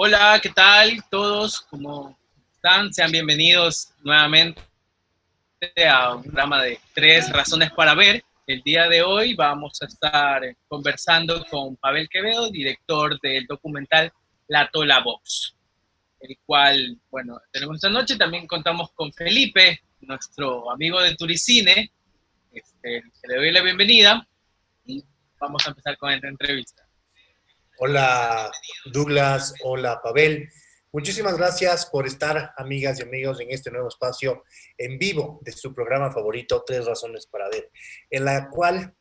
Hola, ¿qué tal todos? ¿Cómo están? Sean bienvenidos nuevamente a un programa de Tres Razones para Ver. El día de hoy vamos a estar conversando con Pavel Quevedo, director del documental La Tola Box, el cual, bueno, tenemos esta noche. También contamos con Felipe, nuestro amigo de Turicine, que le doy la bienvenida y vamos a empezar con esta entrevista. Hola Douglas, hola Pavel. Muchísimas gracias por estar, amigas y amigos, en este nuevo espacio en vivo de su programa favorito, Tres Razones para Ver, en la cual,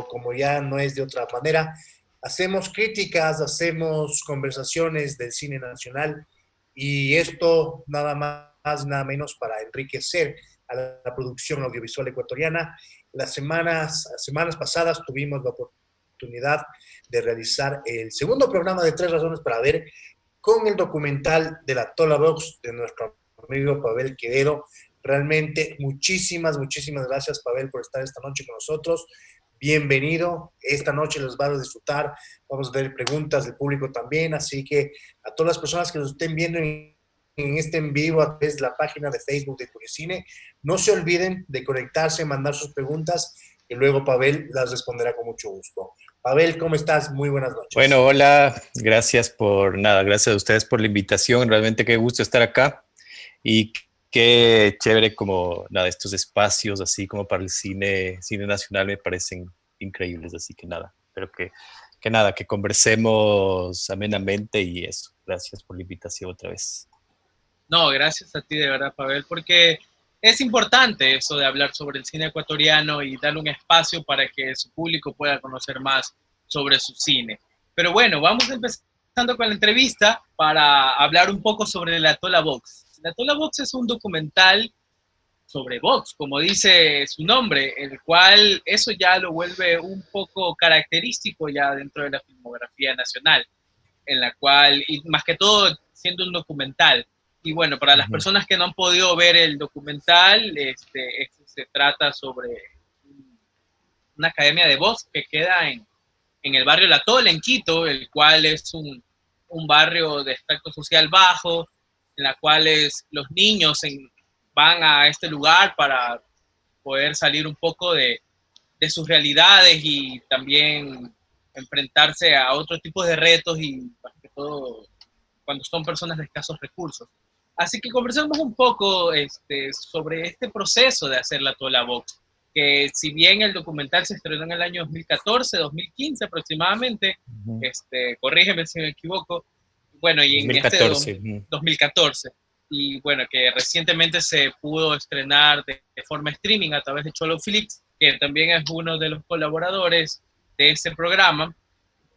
como ya no es de otra manera, hacemos críticas, hacemos conversaciones del cine nacional y esto nada más, nada menos para enriquecer a la producción audiovisual ecuatoriana. Las semanas pasadas tuvimos la oportunidad de realizar el segundo programa de Tres Razones para Ver con el documental de la Tola Box de nuestro amigo Pavel Quevedo. Realmente muchísimas gracias, Pavel, por estar esta noche con nosotros. Bienvenido. Esta noche los van a disfrutar. Vamos a ver preguntas del público también. Así que a todas las personas que nos estén viendo en este en vivo a través de la página de Facebook de Turicine, no se olviden de conectarse, mandar sus preguntas y luego Pavel las responderá con mucho gusto. Pavel, ¿cómo estás? Muy buenas Bueno, noches. hola, gracias por nada, gracias a ustedes por la invitación. Realmente qué gusto estar acá y qué chévere como nada, estos espacios así como para el cine nacional me parecen increíbles. Así que nada, espero que nada, que conversemos amenamente y eso. Gracias por la invitación otra vez. No, gracias a ti de verdad, Pavel, porque es importante eso de hablar sobre el cine ecuatoriano y darle un espacio para que su público pueda conocer más sobre su cine. Pero bueno, vamos empezando con la entrevista para hablar un poco sobre la Tola Box. La Tola Box es un documental sobre box, como dice su nombre, el cual eso ya lo vuelve un poco característico ya dentro de la filmografía nacional, en la cual, y más que todo siendo un documental. Y bueno, para las personas que no han podido ver el documental, este se trata sobre una academia de box que queda en el barrio La Tola, en Quito, el cual es un barrio de extracto social bajo, en la cual los niños van a este lugar para poder salir un poco de sus realidades y también enfrentarse a otros tipos de retos y más que todo cuando son personas de escasos recursos. Así que conversemos un poco sobre este proceso de hacer la Tola Box, que si bien el documental se estrenó en el año 2014, 2015 aproximadamente, Uh-huh. corrígeme si me equivoco, bueno, y en este 2014. 2014, y bueno, que recientemente se pudo estrenar de forma streaming a través de Cholo Flix, que también es uno de los colaboradores de este programa,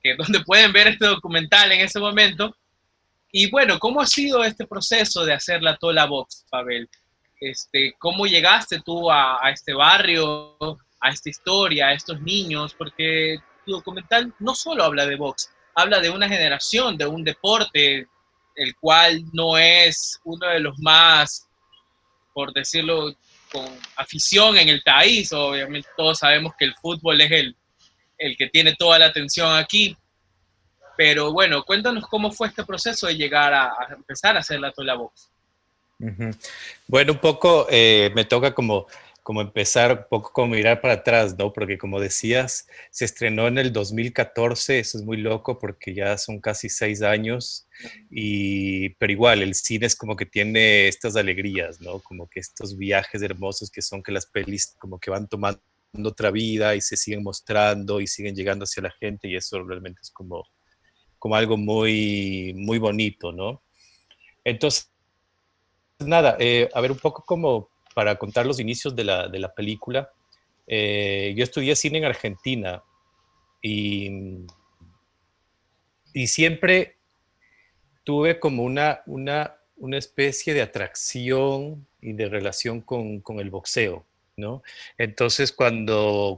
que donde pueden ver este documental en ese momento. Y bueno, ¿cómo ha sido este proceso de hacer la Tola Box, Pavel? ¿Cómo llegaste tú a este barrio, a esta historia, a estos niños? Porque tu documental no solo habla de box, habla de una generación, de un deporte, el cual no es uno de los más, por decirlo, con afición en el país. Obviamente todos sabemos que el fútbol es el que tiene toda la atención aquí, pero bueno, cuéntanos cómo fue este proceso de llegar a empezar a hacer la Tola Box. Uh-huh. Bueno, un poco me toca como empezar un poco como mirar para atrás, ¿no? Porque como decías, se estrenó en el 2014, eso es muy loco porque ya son casi 6 años, pero igual el cine es como que tiene estas alegrías, ¿no? Como que estos viajes hermosos que son que las pelis como que van tomando otra vida y se siguen mostrando y siguen llegando hacia la gente y eso realmente es como algo muy bonito, ¿no? Entonces, nada, a ver, un poco como para contar los inicios de la película. Yo estudié cine en Argentina y, y siempre tuve como una especie de atracción y de relación con el boxeo, ¿no? Entonces, cuando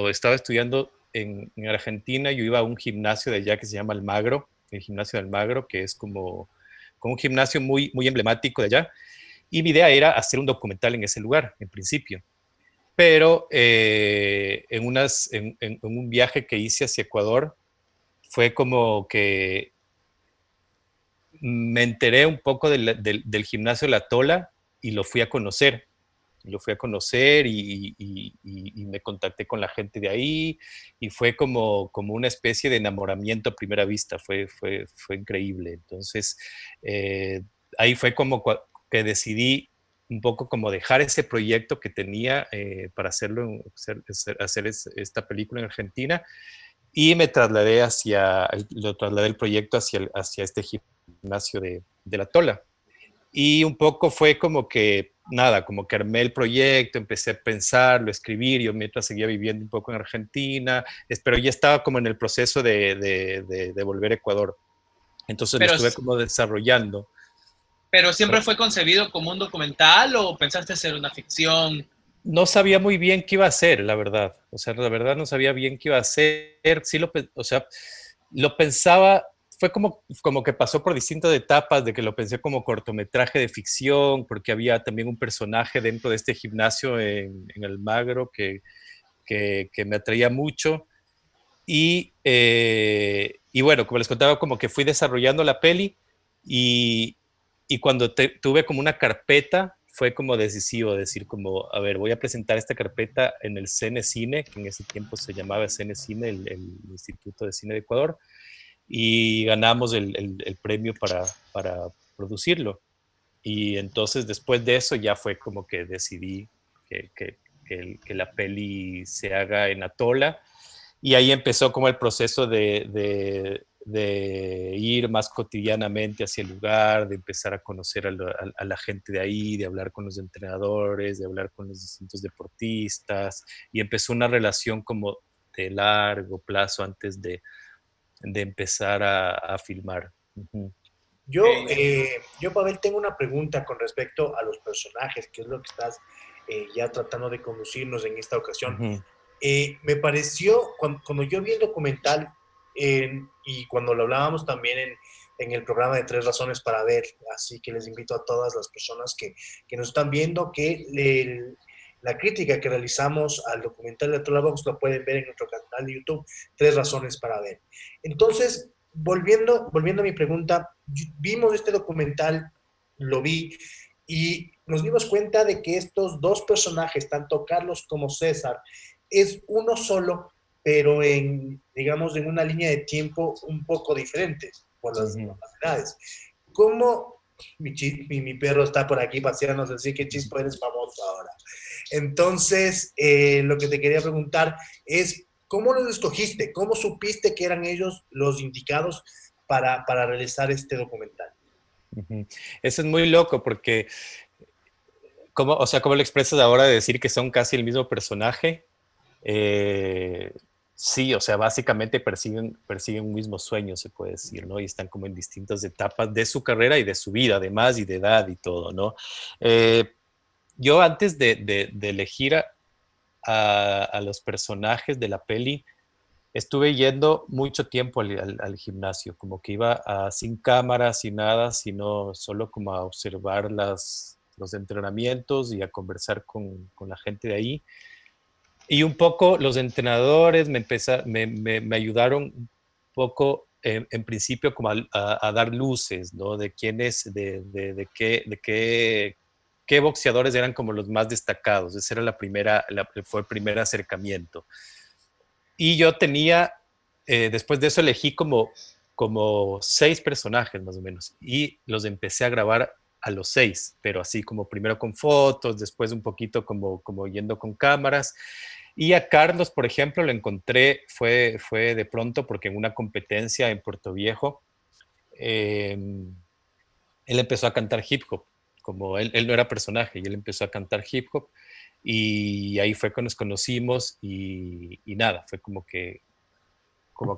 estaba estudiando en Argentina, yo iba a un gimnasio de allá que se llama Almagro, el gimnasio de Almagro, que es como un gimnasio muy emblemático de allá. Y mi idea era hacer un documental en ese lugar, en principio. Pero en un viaje que hice hacia Ecuador, fue como que me enteré un poco del gimnasio La Tola y lo fui a conocer. Lo fui a conocer y me contacté con la gente de ahí y fue como una especie de enamoramiento a primera vista, fue increíble. Entonces, ahí fue como que decidí un poco como dejar ese proyecto que tenía para hacer esta película en Argentina y me trasladé lo trasladé el proyecto hacia este gimnasio de La Tola. Y un poco fue como que, nada, como que armé el proyecto, empecé a pensarlo, a escribir, yo mientras seguía viviendo un poco en Argentina, pero ya estaba como en el proceso de volver a Ecuador. Entonces lo Pero, estuve como desarrollando. pero siempre fue concebido como un documental o pensaste hacer una ficción. No sabía muy bien qué iba a hacer, la verdad. O sea, la verdad no sabía bien qué iba a hacer. Sí o sea, lo pensaba, fue como que pasó por distintas etapas, de que lo pensé como cortometraje de ficción, porque había también un personaje dentro de este gimnasio en Almagro que me atraía mucho. Y bueno, como les contaba, como que fui desarrollando la peli y, y cuando tuve como una carpeta, fue como decisivo decir como, a ver, voy a presentar esta carpeta en el CNE Cine, que en ese tiempo se llamaba CNE Cine, el Instituto de Cine de Ecuador, y ganamos el premio para producirlo. Y entonces después de eso ya fue como que decidí que la peli se haga en Atola y ahí empezó como el proceso de ir más cotidianamente hacia el lugar, de empezar a conocer a la gente de ahí, de hablar con los entrenadores, de hablar con los distintos deportistas, y empezó una relación como de largo plazo antes de empezar a filmar. Ujú. Yo, Pavel, tengo una pregunta con respecto a los personajes, que es lo que estás ya tratando de conducirnos en esta ocasión. Ujú. Me pareció, cuando yo vi el documental y cuando lo hablábamos también en el programa de Tres Razones para Ver, así que les invito a todas las personas que nos están viendo que la crítica que realizamos al documental de Tola Box lo pueden ver en nuestro canal de YouTube, Tres Razones para Ver. Entonces, volviendo a mi pregunta, vimos este documental, lo vi, y nos dimos cuenta de que estos dos personajes, tanto Carlos como César, es uno solo, pero digamos, en una línea de tiempo un poco diferente por las Ujú. edades. ¿Cómo mi perro está por aquí paseándose, así que Chispo, eres famoso ahora? Entonces, lo que te quería preguntar es, ¿cómo los escogiste? ¿Cómo supiste que eran ellos los indicados para realizar este documental? Ujú. Eso es muy loco porque, o sea, ¿cómo lo expresas ahora de decir que son casi el mismo personaje? Eh, sí, o sea, básicamente persiguen un mismo sueño, se puede decir, ¿no? Y están como en distintas etapas de su carrera y de su vida, además, y de edad y todo, ¿no? Eh, yo antes de elegir a los personajes de la peli, estuve yendo mucho tiempo al gimnasio, como que iba sin cámara, sin nada, sino solo como a observar los entrenamientos y a conversar con la gente de ahí. Y un poco los entrenadores me ayudaron un poco en principio como a dar luces, ¿no? De quiénes, qué boxeadores eran como los más destacados. Ese era fue el primer acercamiento. Y yo tenía, después de eso elegí como 6 personajes más o menos y los empecé a grabar a los 6, pero así como primero con fotos, después un poquito como yendo con cámaras. Y a Carlos, por ejemplo, lo encontré, fue de pronto porque en una competencia en Puerto Viejo, eh, él empezó a cantar hip hop, como él no era personaje, y él empezó a cantar hip hop, y ahí fue que nos conocimos y nada, fue como que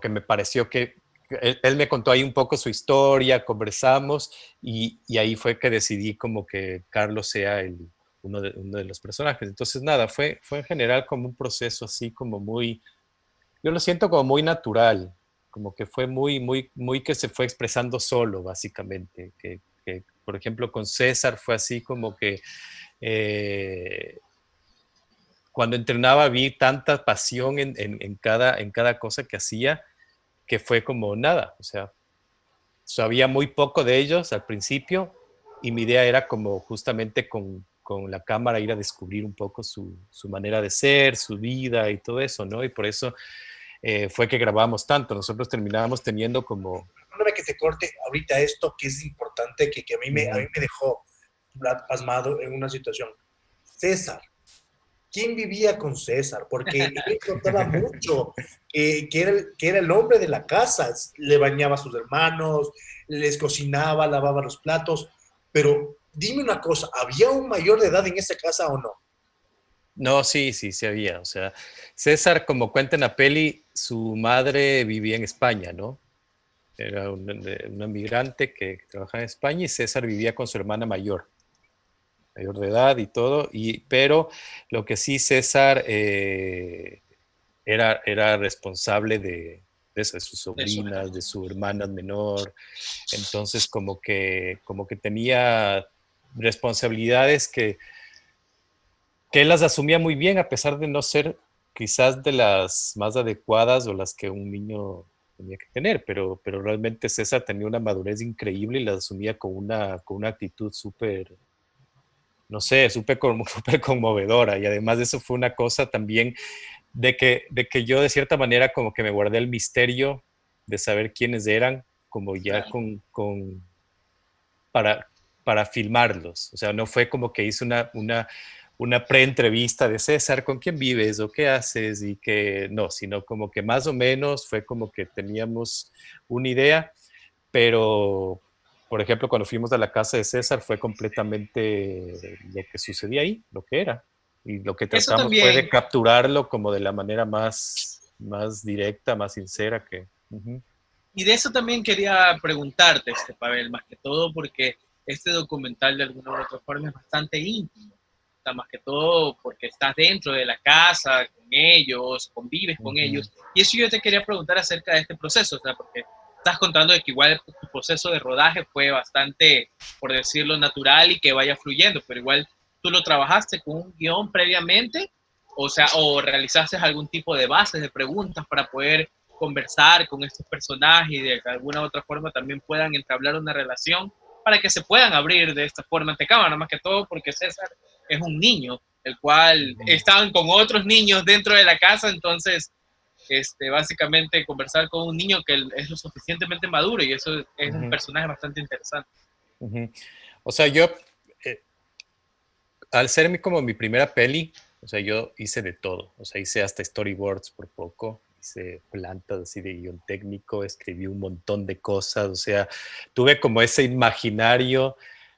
me pareció que él me contó ahí un poco su historia, conversamos y ahí fue que decidí como que Carlos sea uno de los personajes. Entonces, nada, fue en general como un proceso así como muy, yo lo siento como muy natural, como que fue muy, muy, muy que se fue expresando solo, básicamente. Por ejemplo, con César fue así como que eh, cuando entrenaba vi tanta pasión en cada cosa que hacía que fue como nada, o sea, sabía muy poco de ellos al principio y mi idea era como justamente con la cámara ir a descubrir un poco su manera de ser, su vida y todo eso, ¿no? Y por eso fue que grabamos tanto. Nosotros terminábamos teniendo como... Perdóname que te corte ahorita esto que es importante, que a mí me dejó pasmado en una situación. César. ¿Quién vivía con César? Porque él contaba mucho que era el hombre de la casa, le bañaba a sus hermanos, les cocinaba, lavaba los platos, pero dime una cosa, ¿había un mayor de edad en esa casa o no? No, sí, sí, sí había. O sea, César, como cuenta en la peli, su madre vivía en España, ¿no? Era una migrante que trabajaba en España y César vivía con su hermana mayor de edad y todo, pero lo que sí César era responsable de eso, de sus sobrinas, de su hermana menor, entonces como que tenía responsabilidades que él las asumía muy bien a pesar de no ser quizás de las más adecuadas o las que un niño tenía que tener, pero realmente César tenía una madurez increíble y las asumía con una actitud súper, no sé, súper conmovedora. Y además de eso fue una cosa también de que yo de cierta manera como que me guardé el misterio de saber quiénes eran, como ya para, para filmarlos. O sea, no fue como que hice una pre-entrevista de César, ¿con quién vives o qué haces? Y que no, sino como que más o menos fue como que teníamos una idea, pero por ejemplo, cuando fuimos a la casa de César fue completamente lo que sucedía ahí, lo que era. Y lo que Eso tratamos fue de también, capturarlo como de la manera más directa, más sincera que... y de eso también quería preguntarte, Pavel, más que todo porque este documental de alguna u otra forma es bastante íntimo. O sea, más que todo porque estás dentro de la casa con ellos, convives con ellos. Y eso yo te quería preguntar acerca de este proceso, o sea, porque estás contando de que igual tu proceso de rodaje fue bastante, por decirlo, natural y que vaya fluyendo, pero igual tú lo trabajaste con un guión previamente, o sea, o realizaste algún tipo de bases de preguntas para poder conversar con estos personajes y de alguna u otra forma también puedan entablar una relación para que se puedan abrir de esta forma ante cámara, más que todo porque César es un niño, el cual estaban con otros niños dentro de la casa, entonces básicamente conversar con un niño que es lo suficientemente maduro y eso es un personaje bastante interesante. O sea, yo, eh, al ser como mi primera peli, o sea, yo hice de todo. O sea, hice hasta storyboards por poco, hice plantas así de guión técnico, escribí un montón de cosas. O sea, tuve como ese imaginario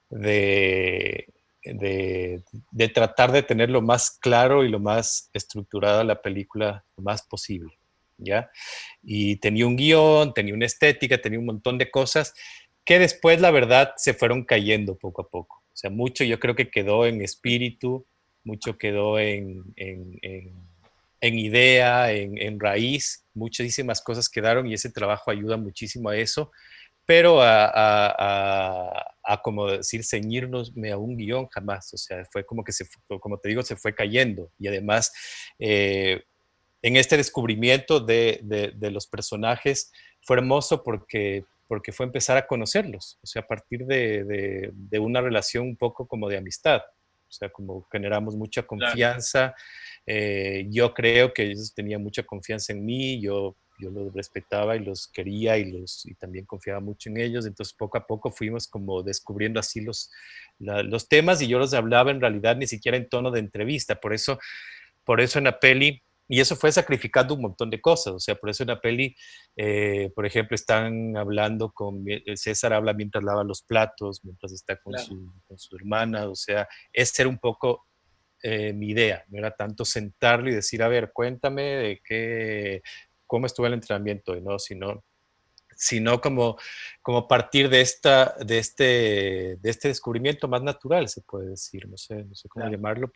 de, de tratar de tener lo más claro y lo más estructurada la película lo más posible. ¿Ya? Y tenía un guión, tenía una estética, tenía un montón de cosas que después, la verdad, se fueron cayendo poco a poco. O sea, mucho yo creo que quedó en espíritu, mucho quedó en idea, en raíz, muchísimas cosas quedaron y ese trabajo ayuda muchísimo a eso, pero a como decir, ceñirnos a un guión jamás. O sea, fue como que como te digo, se fue cayendo y además... en este descubrimiento de los personajes fue hermoso porque fue empezar a conocerlos, o sea, a partir de una relación un poco como de amistad, o sea, como generamos mucha Claro. confianza, yo creo que ellos tenían mucha confianza en mí, yo los respetaba y los quería y también confiaba mucho en ellos, entonces poco a poco fuimos como descubriendo así los temas y yo los hablaba en realidad ni siquiera en tono de entrevista, por eso en la peli, y eso fue sacrificando un montón de cosas, o sea, por eso en la peli, por ejemplo, están hablando César habla mientras lava los platos, mientras está Claro. con su hermana, o sea, ese era un poco mi idea, no era tanto sentarlo y decir, a ver, cuéntame de cómo estuvo el entrenamiento, ¿no? Sino como partir de este descubrimiento más natural, se puede decir, no sé cómo Claro. llamarlo,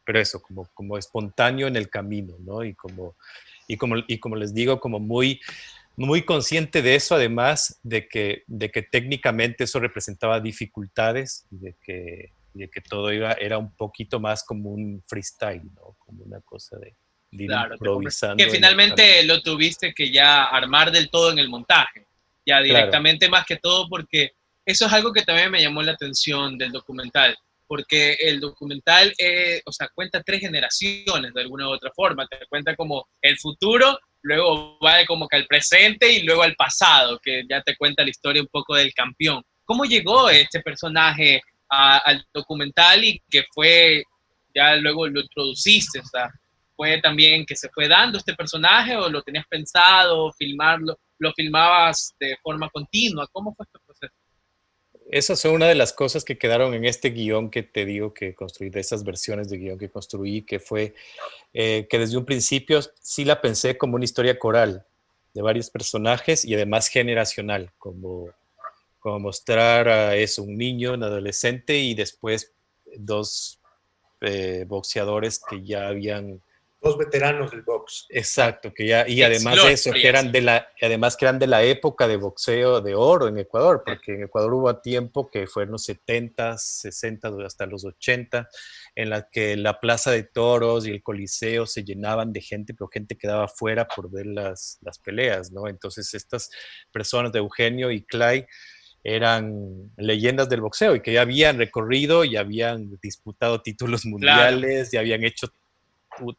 pero eso, como espontáneo en el camino, ¿no? Y como les digo, como muy consciente de eso, además de que técnicamente eso representaba dificultades y de que todo era un poquito más como un freestyle, ¿no? Como una cosa de ir Claro, te compré. Que improvisando en el camino. finalmente lo tuviste que ya armar del todo en el montaje. ya Claro. directamente, más que todo porque eso es algo que también me llamó la atención del documental, porque el documental, o sea, cuenta tres generaciones de alguna u otra forma, te cuenta como el futuro, luego va como que al presente y luego al pasado, que ya te cuenta la historia un poco del campeón. ¿Cómo llegó este personaje al documental y que fue, ya luego lo introduciste? O sea, ¿fue también que se fue dando este personaje o lo tenías pensado filmarlo, lo filmabas de forma continua? ¿Cómo fue este proceso? Esas son una de las cosas que quedaron en este guión que te digo que construí, de esas versiones de guión que construí, que fue que desde un principio sí la pensé como una historia coral de varios personajes y además generacional, como mostrar a eso, un niño, un adolescente y después dos boxeadores que ya habían. Dos veteranos del box. Exacto, que ya, y Ex además de eso, glorias. además que eran de la época de boxeo de oro en Ecuador, porque en Ecuador hubo tiempo que fue en los 70, 60, hasta los 80, en la que la plaza de toros y el coliseo se llenaban de gente, pero gente quedaba afuera por ver las peleas, ¿no? Entonces estas personas de Eugenio y Clay eran leyendas del boxeo y que ya habían recorrido y habían disputado títulos Claro, mundiales, ya habían hecho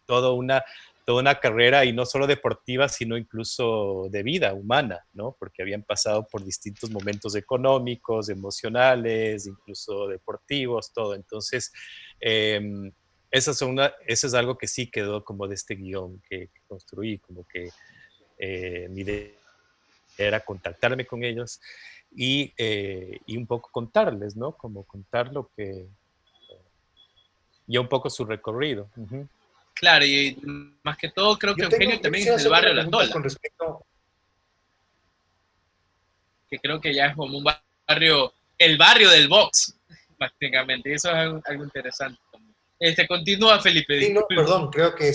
toda una carrera y no solo deportiva, sino incluso de vida humana, ¿no? Porque habían pasado por distintos momentos económicos, emocionales, incluso deportivos, todo. Entonces, eh, eso es algo que sí quedó como de este guión que construí, como que mi idea era contactarme con ellos y un poco contarles, ¿no? Como contar lo que, y un poco su recorrido. Uh-huh. claro, y más que todo creo que Eugenio Yo también es quisiera del hacerte barrio una La pregunta Tola, con respecto. que creo que ya es como un barrio, el barrio del box, prácticamente, y eso es algo interesante. Continúa Felipe, Sí, no, disculpe. perdón, creo que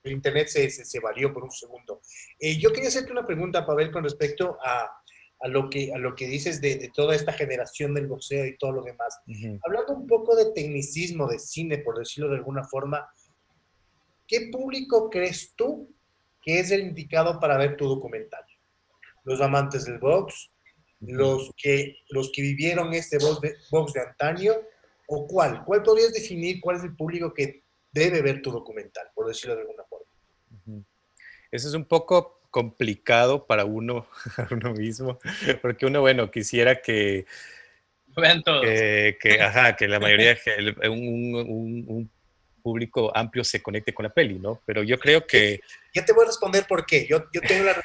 el internet se varió por un segundo. Yo quería hacerte una pregunta, Pavel, con respecto a lo que dices de toda esta generación del boxeo y todo lo demás. Uh-huh. Hablando un poco de tecnicismo de cine, por decirlo de alguna forma, ¿qué público crees tú que es el indicado para ver tu documental? ¿Los amantes del box? Uh-huh. Los que vivieron este box de antaño? ¿O cuál? ¿Cuál podrías definir cuál es el público que debe ver tu documental, por decirlo de alguna forma? Uh-huh. Eso es un poco complicado para uno, uno mismo, porque uno, bueno, quisiera Lo vean todos. ajá, que la mayoría, un público amplio se conecte con la peli, ¿no? Pero yo creo Ya, que ya te voy a responder por qué. Yo tengo la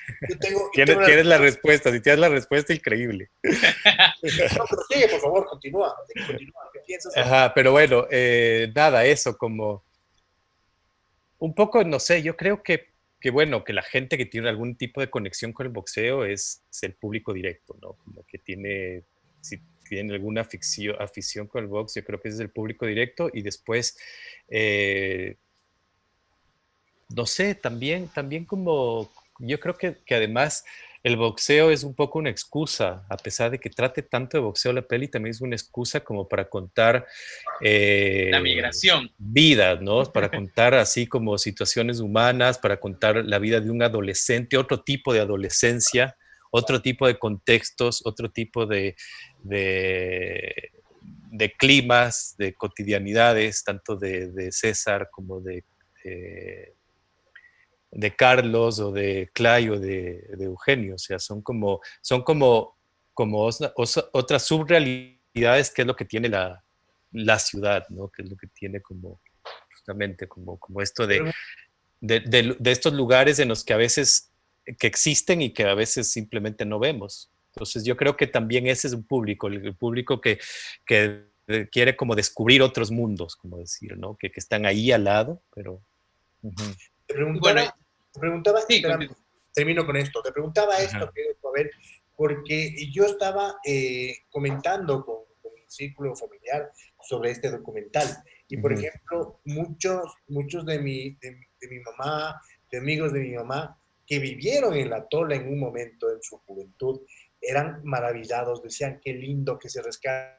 tienes la respuesta. respuesta, si tienes la respuesta, increíble. No, pero sigue, por favor, continúa. Continúa. ¿Qué piensas al Ajá, pero bueno, nada, eso como un poco, no sé, yo creo bueno, que la gente que tiene algún tipo de conexión con el boxeo es el público directo, ¿no? Como que tiene, si tiene alguna afición con el box, yo creo que ese es el público directo y después, eh, no sé, también como, yo creo que además el boxeo es un poco una excusa, a pesar de que trate tanto de boxeo la peli, también es una excusa como para contar La migración. vidas, ¿no? Para contar así como situaciones humanas, para contar la vida de un adolescente, otro tipo de adolescencia, otro tipo de contextos, otro tipo de climas, de cotidianidades, tanto de César como de Carlos o de Clay o de Eugenio. O sea, como otras subrealidades que es lo que tiene la ciudad, ¿no? Que es lo que tiene como justamente como esto de estos lugares en los que a veces que existen y que a veces simplemente no vemos. Entonces yo creo que también ese es un público, el público que quiere como descubrir otros mundos, como decir, ¿no? Que están ahí al lado, pero... Uh-huh. Te Bueno, preguntaba, sí, espera, termino con esto. Te preguntaba esto, Ajá. a ver, porque yo estaba comentando con mi círculo familiar sobre este documental. Y, por Uh-huh. ejemplo, muchos de mi mamá, de amigos de mi mamá, que vivieron en la Tola en un momento en su juventud, eran maravillados, decían qué lindo que se rescate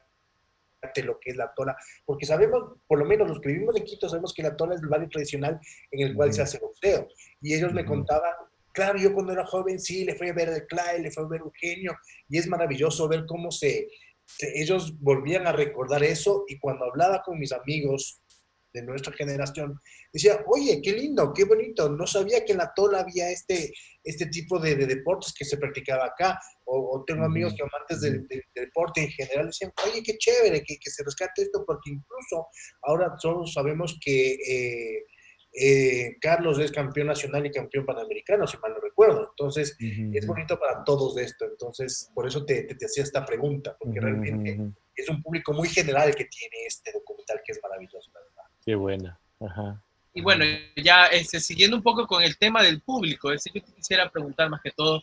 lo que es la Tola, porque sabemos, por lo menos los que vivimos en Quito, sabemos que la Tola es el barrio tradicional en el cual se Uh-huh. hace boxeo. Y ellos me Uh-huh. contaban claro, yo cuando era joven sí, le fui a ver a Clay, le fui a ver a Eugenio, y es maravilloso ver cómo ellos volvían a recordar eso, y cuando hablaba con mis amigos de nuestra generación, decía, oye, qué lindo, qué bonito, no sabía que en la Tola había este tipo de deportes que se practicaba acá, o tengo amigos que amantes del deporte en general, decían, oye, qué chévere que se rescate esto, porque incluso ahora todos sabemos que Carlos es campeón nacional y campeón panamericano, si mal no recuerdo, entonces es bonito para todos esto, entonces por eso te hacía esta pregunta, porque realmente es un público muy general que tiene este documental que es maravilloso, la verdad. Qué buena. Ajá. Y bueno, ya siguiendo un poco con el tema del público, yo te quisiera preguntar más que todo,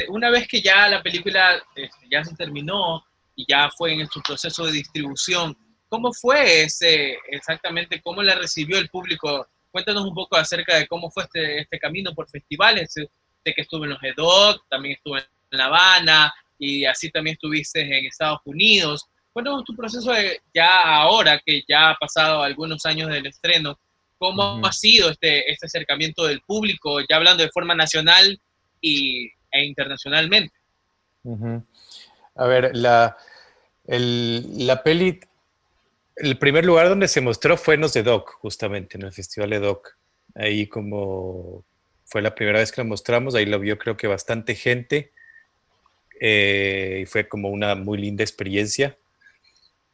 una vez que ya la película ya se terminó y ya fue en su proceso de distribución, ¿cómo fue exactamente, cómo la recibió el público? Cuéntanos un poco acerca de cómo fue este camino por festivales. Sé que estuve en los EDOC, también estuve en La Habana y así también estuviste en Estados Unidos. Cuéntanos tu proceso ya ahora que ya ha pasado algunos años del estreno. ¿Cómo ha sido este acercamiento del público, ya hablando de forma nacional e internacionalmente? A ver, la peli, el primer lugar donde se mostró fue en los EDOC, justamente, en el Festival EDOC. Ahí como fue la primera vez que lo mostramos, ahí lo vio creo que bastante gente y fue como una muy linda experiencia.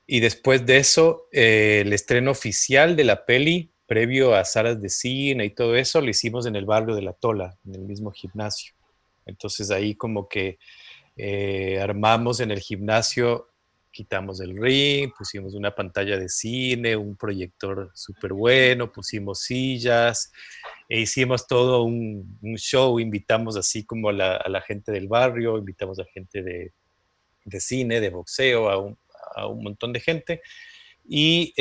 Y después de eso, el estreno oficial de la peli, previo a salas de cine y todo eso, lo hicimos en el barrio de La Tola, en el mismo gimnasio. Entonces ahí como que armamos en el gimnasio, quitamos el ring, pusimos una pantalla de cine, un proyector súper bueno, pusimos sillas, e hicimos todo un show, invitamos así como a la gente del barrio, invitamos a gente de cine, de boxeo, a un montón de gente. Y,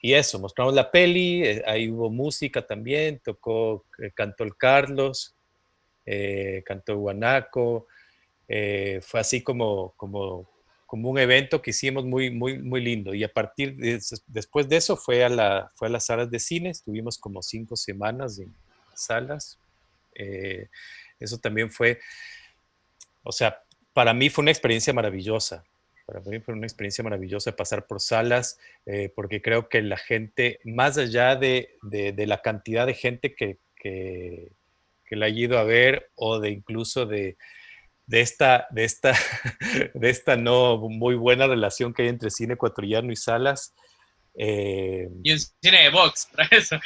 y eso, mostramos la peli, ahí hubo música también, tocó, cantó el Carlos, cantó Guanaco, fue así como un evento que hicimos muy lindo. Y a partir de después de eso fue a las salas de cine, estuvimos como 5 semanas en salas. Eso también fue, o sea, para mí fue una experiencia maravillosa. Para mí fue una experiencia maravillosa pasar por salas, porque creo que la gente, más allá de la cantidad de gente que la ha ido a ver o de incluso de esta de esta no muy buena relación que hay entre cine ecuatoriano y salas. Y un cine de box, para eso.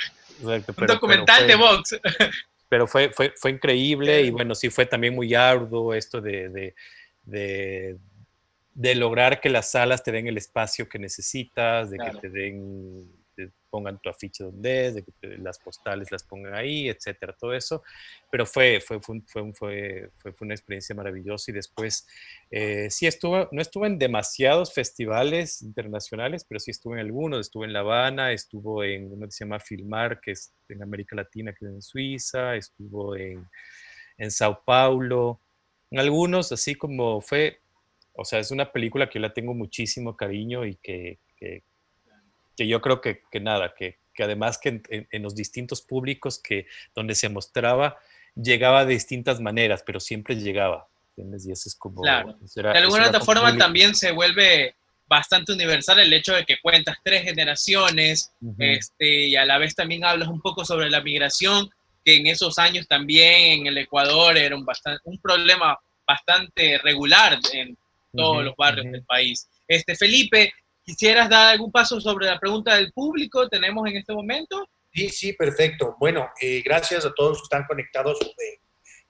Exacto, Un documental de box. Pero fue increíble y bueno, sí fue también muy arduo esto de lograr que las salas te den el espacio que necesitas, de Claro. que te pongan tu afiche donde es, de que las postales las pongan ahí, etcétera, todo eso. Pero fue una experiencia maravillosa y después sí no estuve en demasiados festivales internacionales, pero sí estuve en algunos, estuve en La Habana, estuvo en uno que se llama Filmar, que es en América Latina, que es en Suiza, estuvo en Sao Paulo, en algunos, así como o sea, es una película que yo la tengo muchísimo cariño y que yo creo que nada, que además que en los distintos públicos donde se mostraba, llegaba de distintas maneras, pero siempre llegaba, ¿entiendes? Y eso es como, Claro. De eso alguna era otra como muy forma lindo. también se vuelve bastante universal el hecho de que cuentas 3 generaciones, y a la vez también hablas un poco sobre la migración, que en esos años también en el Ecuador era un problema bastante regular en todos los barrios del país. Felipe, ¿quisieras dar algún paso sobre la pregunta del público? ¿Tenemos en este momento? Sí, sí, perfecto. Bueno, gracias a todos los que están conectados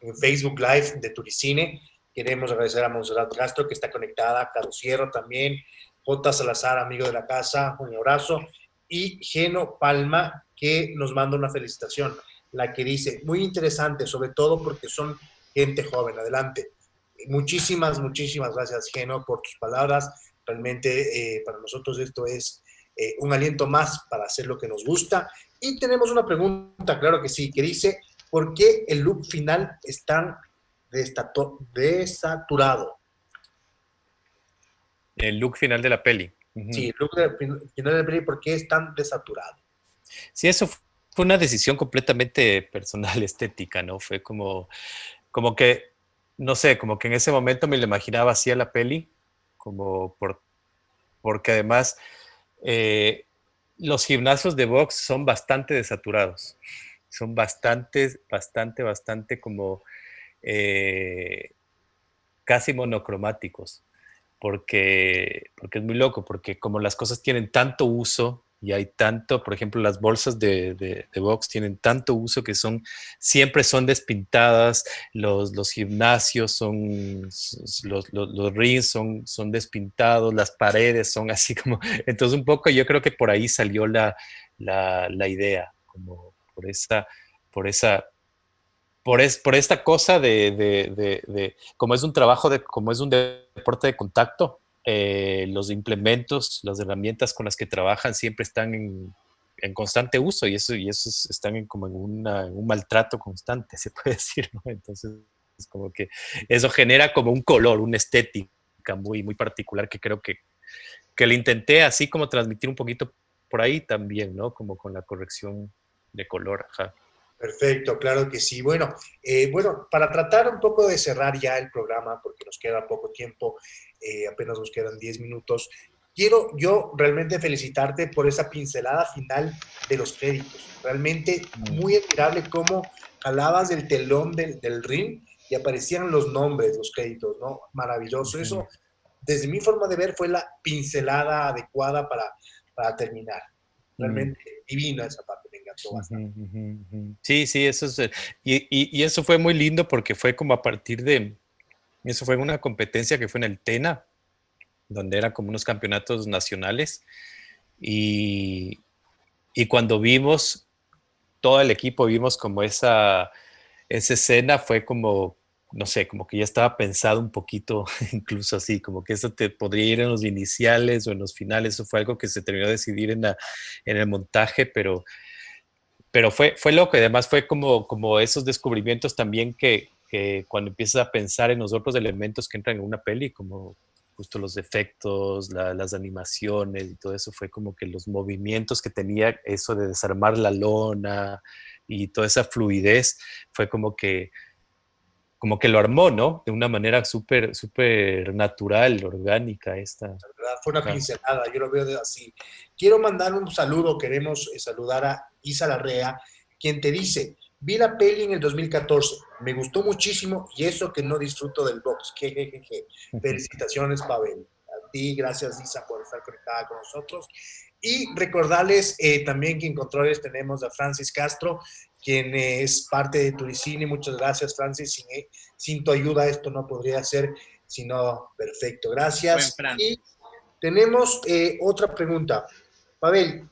en Facebook Live de Turicine. Queremos agradecer a Monserrat Castro, que está conectada, a Carlos Sierra también, J. Salazar, amigo de la casa, un abrazo, y Geno Palma, que nos manda una felicitación, la que dice, muy interesante, sobre todo porque son gente joven. Adelante. Muchísimas gracias, Geno, por tus palabras. Realmente para nosotros esto es un aliento más para hacer lo que nos gusta. Y tenemos una pregunta, claro que sí, que dice, ¿por qué el look final es tan desaturado? El look final de la peli. Sí, el look final de la peli, ¿por qué es tan desaturado? Sí, eso fue una decisión completamente personal, estética, ¿no? Fue como que, no sé, como que en ese momento me lo imaginaba así a la peli, como porque además eh, los gimnasios de box son bastante desaturados, son bastante como eh, casi monocromáticos, porque es muy loco, porque como las cosas tienen tanto uso y hay tanto, por ejemplo, las bolsas de box tienen tanto uso que siempre son despintadas, los gimnasios los rings son despintados, las paredes son así como, entonces un poco yo creo que por ahí salió la idea, como por esa, por esta cosa como es un trabajo como es un deporte de contacto, los implementos, las herramientas con las que trabajan siempre están en constante uso y eso están como en un maltrato constante, se puede decir, ¿no? Entonces, es como que eso genera como un color, una estética muy particular que creo que le intenté así como transmitir un poquito por ahí también, ¿no? Como con la corrección de color, ajá. Perfecto, claro que sí. Bueno, bueno, para tratar un poco de cerrar ya el programa, porque nos queda poco tiempo, apenas nos quedan 10 minutos, quiero yo realmente felicitarte por esa pincelada final de los créditos. Realmente muy admirable cómo jalabas el telón del ring y aparecían los nombres, los créditos, ¿no? Maravilloso. Eso, desde mi forma de ver, fue la pincelada adecuada para terminar. Realmente divina esa parte, me encantó bastante. Sí, sí, eso es, y eso fue muy lindo porque fue como a partir eso fue una competencia que fue en el TENA, donde eran como unos campeonatos nacionales, y, y cuando vimos, todo el equipo vimos como esa escena, fue como, no sé, como que ya estaba pensado un poquito, incluso así, como que eso te podría ir en los iniciales o en los finales, eso fue algo que se terminó de decidir en el montaje, pero fue loco y además fue como esos descubrimientos también que cuando empiezas a pensar en los otros elementos que entran en una peli, como justo los efectos, las animaciones y todo eso, fue como que los movimientos que tenía eso de desarmar la lona y toda esa fluidez, fue como que lo armó, ¿no? De una manera súper natural, orgánica esta. ¿Verdad? Fue una Ah. pincelada, yo lo veo así. Quiero mandar un saludo, queremos saludar a Isa Larrea, quien te dice, vi la peli en el 2014, me gustó muchísimo y eso que no disfruto del box. Jejeje. Felicitaciones, Pavel. A ti, gracias Isa por estar conectada con nosotros. Y recordarles también que en controles tenemos a Francis Castro, quien es parte de Turicine. Muchas gracias, Francis. Sin tu ayuda esto no podría ser sino perfecto. Buen Gracias. Francis. Y tenemos otra pregunta. Pavel,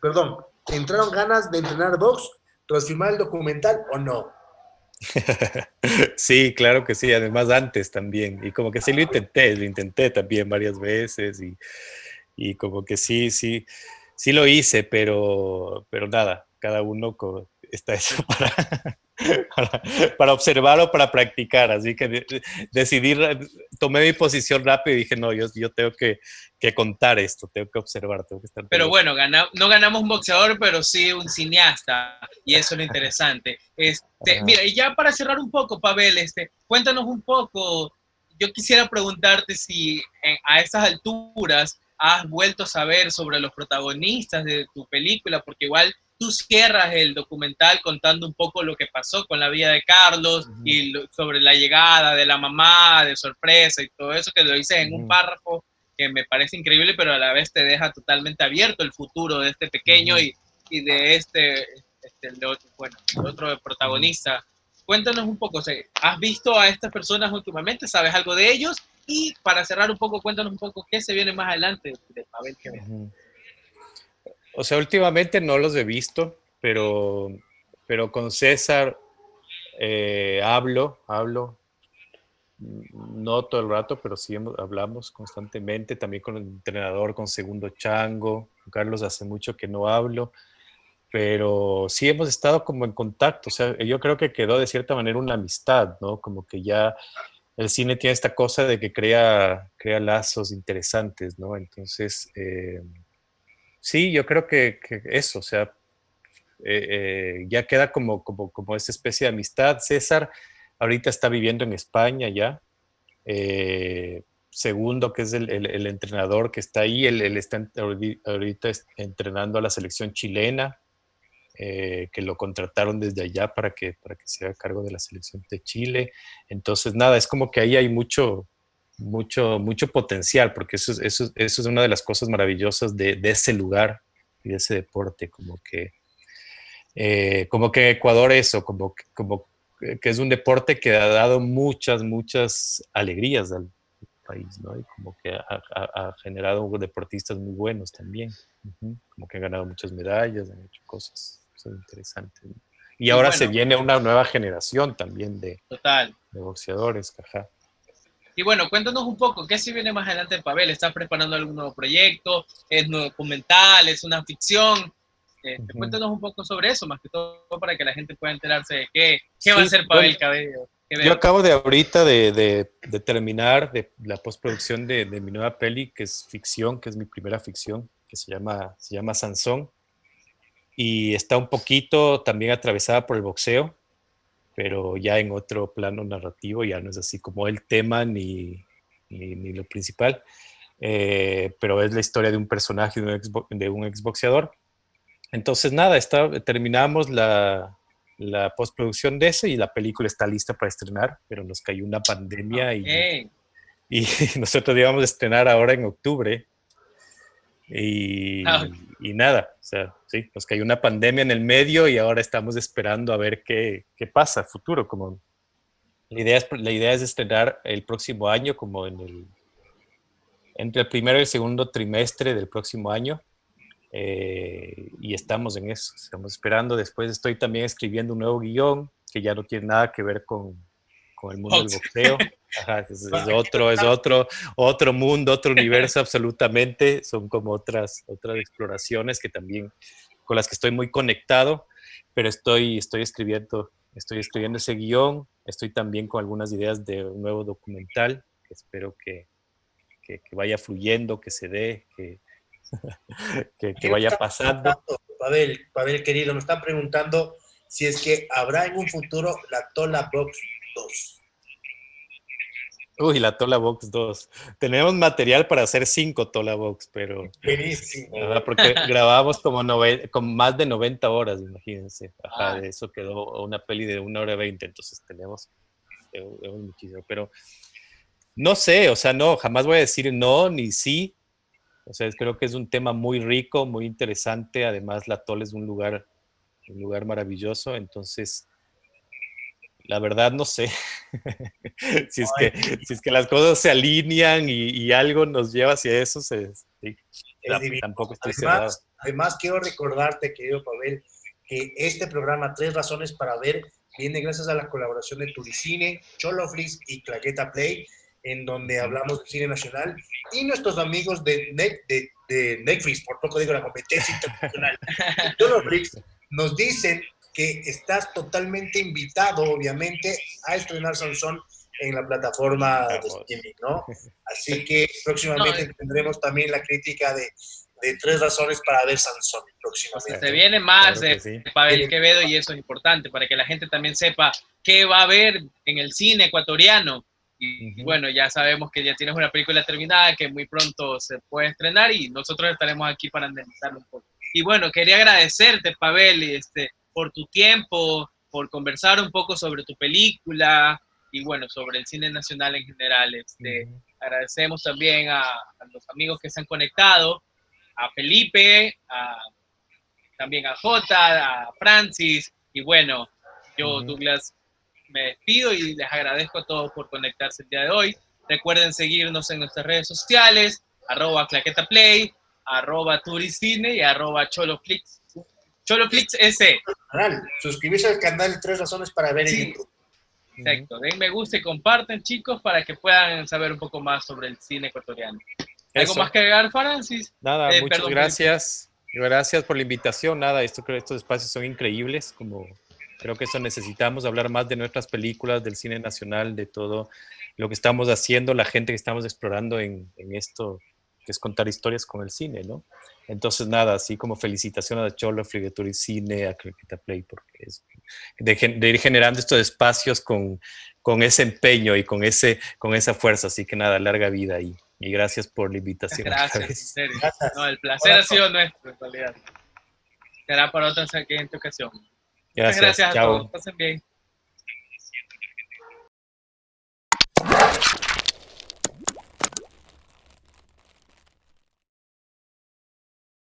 perdón, ¿te entraron ganas de entrenar box tras filmar el documental o no? Sí, claro que sí, además antes también. Y como que sí lo intenté también varias veces y como que sí lo hice, pero nada, cada uno está eso para, para observar o para practicar. Así que decidí, tomé mi posición rápido y dije, no, yo tengo que contar esto, tengo que observar, tengo que estar todo Pero el... bueno, no ganamos un boxeador, pero sí un cineasta, y eso es lo interesante. Mira, y ya para cerrar un poco, Pavel, cuéntanos un poco, yo quisiera preguntarte si a estas alturas has vuelto a saber sobre los protagonistas de tu película, porque igual tú cierras el documental contando un poco lo que pasó con la vida de Carlos y sobre la llegada de la mamá, de sorpresa y todo eso, que lo dices en un párrafo que me parece increíble, pero a la vez te deja totalmente abierto el futuro de este pequeño y de el otro protagonista. Cuéntanos un poco, o sea, ¿has visto a estas personas últimamente? ¿Sabes algo de ellos? Y para cerrar un poco, cuéntanos un poco qué se viene más adelante de Pavel Quevedo. O sea, últimamente no los he visto, pero con César hablo, no todo el rato, pero sí hablamos constantemente, también con el entrenador, con Segundo Chango, con Carlos hace mucho que no hablo, pero sí hemos estado como en contacto, o sea, yo creo que quedó de cierta manera una amistad, ¿no? Como que ya el cine tiene esta cosa de que crea lazos interesantes, ¿no? Entonces, sí, yo creo que eso, o sea, ya queda como esta especie de amistad. César ahorita está viviendo en España ya. Segundo, que es el entrenador que está ahí, él está ahorita entrenando a la selección chilena, que lo contrataron desde allá para que se haga cargo de la selección de Chile. Entonces, nada, es como que ahí hay mucho potencial, porque eso es una de las cosas maravillosas de ese lugar y de ese deporte, como que Ecuador eso, como que es un deporte que ha dado muchas alegrías al país, ¿no? Y como que ha generado deportistas muy buenos también. Como que han ganado muchas medallas, han hecho cosas interesantes, ¿no? Y Y ahora se bueno, viene una nueva generación también total. de boxeadores, ajá. Y bueno, cuéntanos un poco, ¿qué se viene más adelante en Pavel? ¿Estás preparando algún nuevo proyecto? ¿Es un documental? ¿Es una ficción? Ujú. Cuéntanos un poco sobre eso, más que todo para que la gente pueda enterarse de qué va a Sí, ser bueno, Pavel Cabello. yo Quevedo. acabo de ahorita de terminar la postproducción de mi nueva peli, que es ficción, que es mi primera ficción, que se llama Sansón, y está un poquito también atravesada por el boxeo, pero ya en otro plano narrativo, ya no es así como el tema ni lo principal, pero es la historia de un personaje, de un exboxeador. Entonces, nada, terminamos la postproducción de ese y la película está lista para estrenar, pero nos cayó una pandemia Ok. y nosotros íbamos a estrenar ahora en octubre Ah, y nada, o sea, sí, nos cayó una pandemia en el medio y ahora estamos esperando a ver qué pasa a futuro. Como la idea es estrenar el próximo año, como entre el primero y el segundo trimestre del próximo año. Y estamos en eso, estamos esperando. Después estoy también escribiendo un nuevo guión que ya no tiene nada que ver con el mundo del box. boxeo. Ajá, es Aquí otro mundo, otro universo absolutamente. Son como otras exploraciones con las que estoy muy conectado, pero estoy escribiendo ese guión. Estoy también con algunas ideas de un nuevo documental que espero que vaya fluyendo, que se dé, que nos vaya están pasando. preguntando, Pavel querido, nos están preguntando si es que habrá en un futuro la Tola Box 2. Uy, la Tola Box 2. Tenemos material para hacer 5 Tola Box, pero Buenísimo. ajá, porque grabamos con más de 90 horas, imagínense. Ajá, Ah, de eso quedó una peli de 1 hora 20, entonces tenemos muchísimo. Pero no sé, o sea, no, jamás voy a decir no ni sí. O sea, creo que es un tema muy rico, muy interesante. Además, la Tola es un lugar maravilloso, entonces la verdad no sé si es que, Ay, si es que las cosas se alinean y algo nos lleva hacia eso, sí, es divino. tampoco estoy cerrado. Además, quiero recordarte, querido Pavel, que este programa, Tres Razones para Ver, viene gracias a la colaboración de Turicine, Choloflix y Claqueta Play, en donde Ujú. hablamos de cine nacional, y nuestros amigos de Netflix, por poco digo la competencia internacional, de Choloflix, nos dicen que estás totalmente invitado, obviamente, a estrenar Sansón en la plataforma de Vamos. streaming, ¿no? Así que no, próximamente tendremos también la crítica de Tres Razones para Ver Sansón se próximamente. Claro, viene más claro que de sí. Pavel Quevedo y eso es importante para que la gente también sepa qué va a haber en el cine ecuatoriano. Y Ujú. bueno, ya sabemos que ya tienes una película terminada que muy pronto se puede estrenar y nosotros estaremos aquí para analizarlo un poco. Y bueno, quería agradecerte, Pavel, por tu tiempo, por conversar un poco sobre tu película y bueno, sobre el cine nacional en general. Ujú. Agradecemos también a los amigos que se han conectado, a Felipe, también a Jota, a Francis, y bueno, yo, Ujú. Douglas, me despido y les agradezco a todos por conectarse el día de hoy. Recuerden seguirnos en nuestras redes sociales, @claquetaplay, @turicine y @choloflix. Choloflix S. Suscribirse al canal Tres Razones para Ver en Sí, YouTube. Ujú. exacto. Den me gusta y compartan, chicos, para que puedan saber un poco más sobre el cine ecuatoriano. ¿Algo más Eso. que agregar, Francis? Nada, muchas Perdón, Felipe. gracias. Gracias por la invitación. Nada, creo que estos espacios son increíbles. Creo que eso necesitamos hablar más de nuestras películas, del cine nacional, de todo lo que estamos haciendo, la gente que estamos explorando en esto que es contar historias con el cine, ¿no? Entonces, nada, así como felicitaciones a Cholo, Frigatura y Cine, a Crítica Play, porque es de ir generando estos espacios con ese empeño y con esa fuerza. Así que nada, larga vida ahí. Y gracias por la invitación. Gracias, en serio. Gracias. No, el placer ha sido nuestro, en realidad. Será para otra siguiente ocasión. Muchas Gracias, gracias a chao. todos. Pasen bien.